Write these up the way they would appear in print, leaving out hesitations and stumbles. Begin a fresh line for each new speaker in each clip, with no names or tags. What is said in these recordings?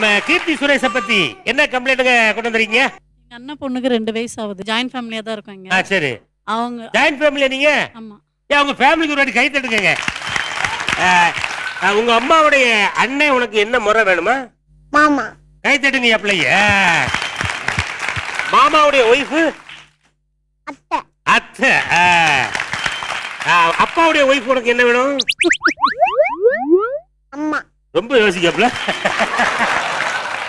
நம்ம கீர்த்தி சுரேஷ பத்தி என்ன கம்ப்ளைண்ட்டுங்க கொண்டு வந்தீங்க?
எங்க அண்ணன் பொண்ணுக்கு 2 வயசு ஆகுது. ஜாயிண்ட் ஃபேமிலியா தான் இருக்கோம்.
சரி.
அவங்க
ஜாயிண்ட் ஃபேமிலியா நீங்க?
ஆமா.
உங்க ஃபேமிலிக்கு ஒரு வாட்டி கை தட்டுங்க. உங்க அம்மாவுடைய அண்ணன் உனக்கு என்ன முறை வேணுமா?
மாமா.
கை தட்டுங்க பிள்ளைய. மாமாவுடைய ஒய்ஃப்?
அத்தை.
அத்தை. அப்பாவுடைய ஒய்ஃப் உனக்கு என்ன வேணும்?
அம்மா.
ரொம்ப யோசிக்கப்ல.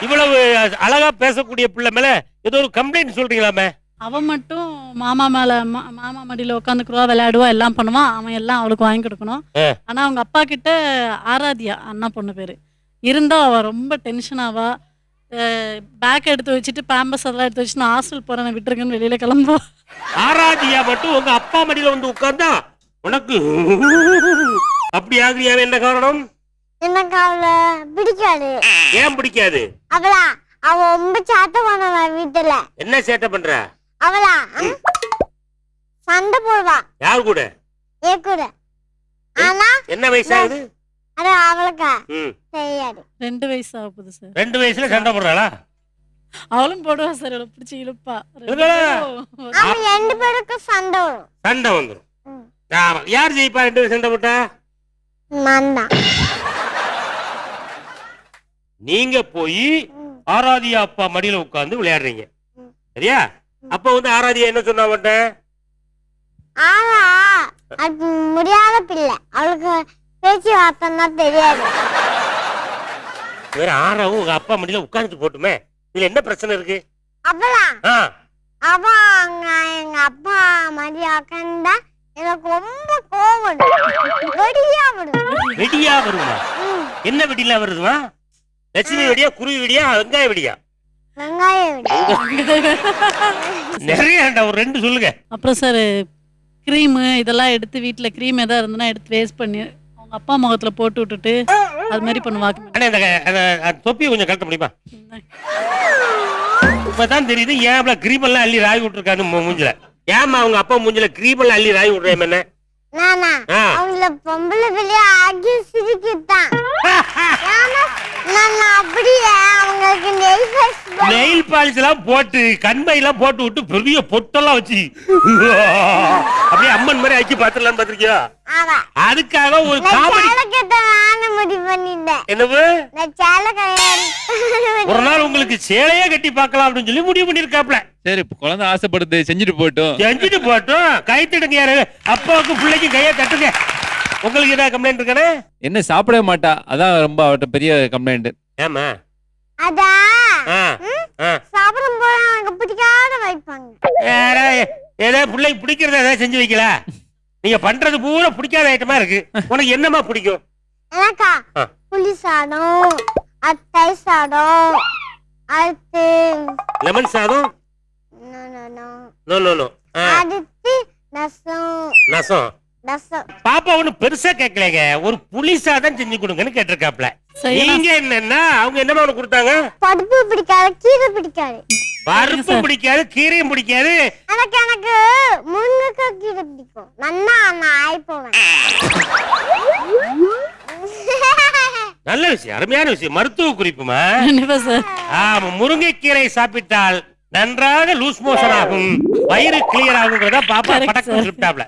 இவ்வளவு அழகா பேசக்கூடிய பிள்ளை மேல ஏதோ ஒரு கம்ப்ளைண்ட் சொல்றீங்களாமே?
அவன் மட்டும் மாமா மேல மாமா மடியில உட்காந்துக்குருவா, விளையாடுவா, எல்லாம் பண்ணுவான். அவன் எல்லாம் அவளுக்கு வாங்கி கொடுக்கணும். ஆனா அவங்க அப்பா கிட்ட ஆராதியா அண்ணா பொண்ணு பேரு இருந்தா அவ ரொம்ப டென்ஷன் ஆவா. பேக் எடுத்து வச்சுட்டு பேம்பஸ் அதெல்லாம் எடுத்து வச்சு நான் ஹாஸ்டல் போறேன் விட்டுருக்கேன்னு வெளியில கிளம்புவா.
ஆராதியா மட்டும் உங்க அப்பா மடியில வந்து உட்கார்ந்தா உனக்கு அப்படி ஆகுறியா? என்ன காரணம்?
எனக்கு அவள பிடிக்காது.
ஏன் பிடிக்காது?
அவ ரொம்ப சேட்டை பண்ணுவா வீட்டுல.
என்ன சேட்டை பண்ற?
அவளா சண்டை போடுவா.
யார் கூட?
ஏ கூட. ஆனா
என்ன வயசாகுது?
அது அவளுக்கு தெரியாது.
2 வயசு ஆகுது சார்.
2 வயசுல சண்டை போடுறாளா?
அவளும் போடுவா சார். அவளை பிடிச்சி இழுப்பா.
அவன் 2 பேருக்கும் சண்டை வரும்.
சண்டை வந்துரும். யார் ஜெயிப்பா 2 பேரும் சண்டை போட்டா?
நான் தான்.
நீங்க போய் ஆராதியா அப்பா மடியில உட்கார்ந்து விளையாடுறீங்க, சரியா? அப்ப வந்து ஆராதியா என்ன சொன்னா மாட்டேன்?
ஆனா அது முடியாத பிள்ளை. அவளுக்கு பேச்சு வார்த்தைன்னா தெரியாது.
வேற ஆறாவும் உங்க அப்பா மடியில உட்கார்ந்து போட்டுமே, இதுல என்ன பிரச்சனை இருக்கு?
அவளா அவ எங்க அப்பா மடியில உட்கார்ந்தா எனக்கு ரொம்ப கோவம் வரும். வெடியா வரும்.
வெடியா வருமா? என்ன வெடியில வருதுமா? லட்சுமி வெடியா, குருவி வெடியா, வெங்காய வெடியா?
வெங்காய வெடி.
நிறைய ஒரு 2 சொல்லுங்க.
அப்புறம் சார் கிரீம் இதெல்லாம் எடுத்து வீட்டுல கிரீம் ஏதாவது இருந்ததுன்னா எடுத்து வேஸ்ட் பண்ணி அவங்க அப்பா முகத்துல போட்டு விட்டுட்டு அது மாதிரி பண்ணுவாங்க.
தொப்பியை கொஞ்சம் கழட்ட முடியுமா? இப்பதான் தெரியுது ஏன் கிரீம் எல்லாம் அள்ளி ராய் விட்டுருக்கான்னு மூஞ்சில. ஏமா அவங்க அப்பா மூஞ்சில கிரீம் எல்லாம் அள்ளி ராய் விடுறேன் என்ன?
அவங்கள பொம்பளை பிள்ளைய ஆகி சிரிக்கிட்டான். அப்படியே அவங்களுக்கு
நெயில் பாலிஷ் எல்லாம் போட்டு கண்மை எல்லாம் போட்டு விட்டு பெரிய பொட்டெல்லாம் வச்சு அப்படியே அம்மன் மாதிரி ஆக்கி பாத்துலாம் பாத்திருக்கியா? அதுக்காக ஒரு காமெடி
முடிவு பண்ணிட்டேன்.
என்னவு ஒரு நாள் உங்களுக்கு சேலையே கட்டி பார்க்கலாம் அப்படின்னு சொல்லி முடிவு பண்ணிருக்காப்ல.
சரி, குழந்தை ஆசைப்படுது, செஞ்சுட்டு
போட்டோம். கை தட்டுங்க. யாரு அப்பாவுக்கு பிள்ளைக்கு கையை தட்டுங்க. உங்களுக்கு என்ன கம்ப்ளைண்ட் இருக்கானே?
என்ன சாப்பிட மாட்டா, அதான் ரொம்ப அவட்ட பெரிய கம்ப்ளைண்ட்.
ஏமா
சாப்பிடும் போது எனக்கு பிடிக்காத வைப்பாங்க.
ஏதாவது பிள்ளைக்கு பிடிக்கிறத ஏதாவது செஞ்சு வைக்கல. நீங்க பண்றது பூரா பிடிக்காத ஐட்டமா இருக்கு. உனக்கு என்னமா பிடிக்கும்?
எனக்கா புளி சாதம், தயிர் சாதம், அடுத்து
லெமன் சாதம்,
அடுத்து ரசம்.
பாப்பா ஒண்ணு பெருசா கேட்கலங்க, ஒரு புளி சாதம் செஞ்சு கொடுங்கன்னு கேட்டிருக்காப்ல. நீங்க என்னன்னா அவங்க என்னமா ஒண்ணு கொடுத்தாங்க?
பருப்பு பிடிக்காது, கீரை பிடிக்காது.
பருப்பு பிடிக்காது, கீரையும் பிடிக்காது.
எனக்கு முருங்கைக்காய் கீரை பிடிக்கும். நல்லா நான் ஆயிப்போவேன்.
நல்ல விஷயம், அருமையான விஷயம், மருத்துவ குறிப்புமா.
சார்
முருங்கைக்கீரை சாப்பிட்டால் நன்றாக லூஸ் மோஷன் ஆகும், வயிறு கிளியர் ஆகுங்கிறதா பாப்பா படக்கு சொல்லிட்டாப்ல.